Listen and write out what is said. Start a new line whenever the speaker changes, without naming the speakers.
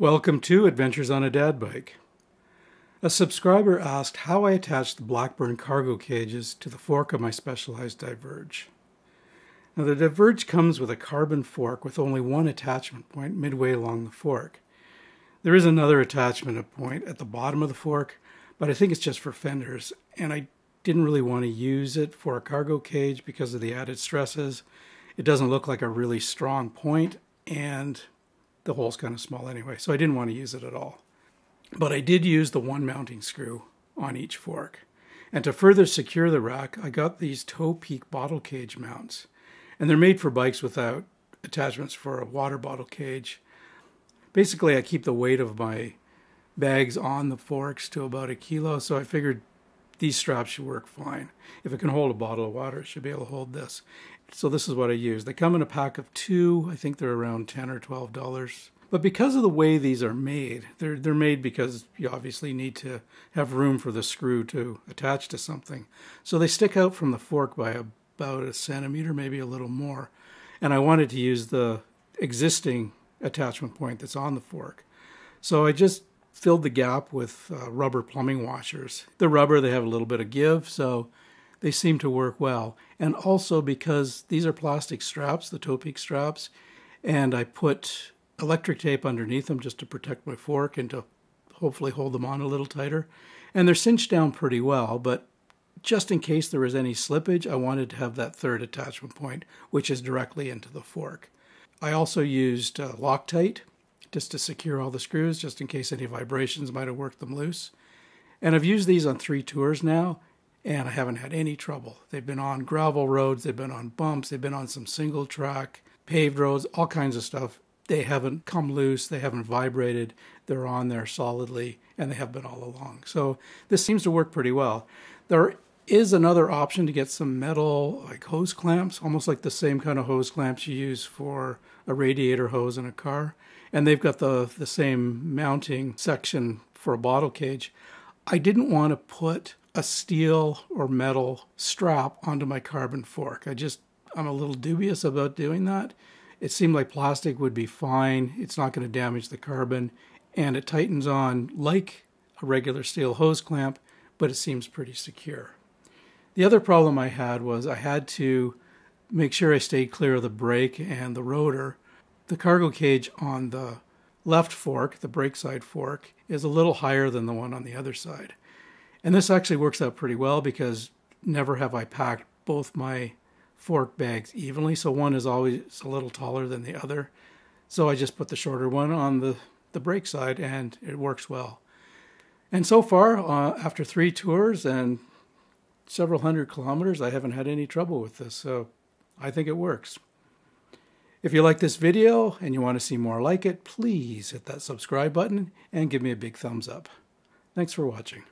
Welcome to Adventures on a Dad Bike. A subscriber asked how I attach the Blackburn cargo cages to the fork of my Specialized Diverge. Now the Diverge comes with a carbon fork with only one attachment point midway along the fork. There is another attachment point at the bottom of the fork, but I think it's just for fenders, and I didn't really want to use it for a cargo cage because of the added stresses. It doesn't look like a really strong point, and the hole's kind of small anyway, so I didn't want to use it at all. But I did use the one mounting screw on each fork. And to further secure the rack, I got these toe peak bottle cage mounts. And they're made for bikes without attachments for a water bottle cage. Basically, I keep the weight of my bags on the forks to about 1 kilo, so I figured these straps should work fine. If it can hold a bottle of water, it should be able to hold this. So this is what I use. They come in a pack of 2. I think they're around $10 or $12. But because of the way these are made, they're made because you obviously need to have room for the screw to attach to something. So they stick out from the fork by about 1 centimeter, maybe a little more. And I wanted to use the existing attachment point that's on the fork. So I just filled the gap with rubber plumbing washers. The rubber, they have a little bit of give, so they seem to work well. And also because these are plastic straps, the toe peak straps, and I put electric tape underneath them just to protect my fork and to hopefully hold them on a little tighter. And they're cinched down pretty well, but just in case there was any slippage, I wanted to have that third attachment point, which is directly into the fork. I also used Loctite just to secure all the screws, just in case any vibrations might have worked them loose. And I've used these on 3 tours now, and I haven't had any trouble. They've been on gravel roads, they've been on bumps, they've been on some single track, paved roads, all kinds of stuff. They haven't come loose, they haven't vibrated, they're on there solidly, and they have been all along. So this seems to work pretty well. There is another option to get some metal like hose clamps, almost like the same kind of hose clamps you use for a radiator hose in a car. And they've got the same mounting section for a bottle cage. I didn't want to put a steel or metal strap onto my carbon fork. I'm a little dubious about doing that. It seemed like plastic would be fine. It's not going to damage the carbon, and it tightens on like a regular steel hose clamp, but it seems pretty secure. The other problem I had was I had to make sure I stayed clear of the brake and the rotor. The cargo cage on the left fork, the brake side fork, is a little higher than the one on the other side. And this actually works out pretty well because never have I packed both my fork bags evenly, so one is always a little taller than the other. So I just put the shorter one on the brake side, and it works well. And so far, after 3 tours and several hundred kilometers, I haven't had any trouble with this, so I think it works. If you like this video and you want to see more like it, please hit that subscribe button and give me a big thumbs up. Thanks for watching.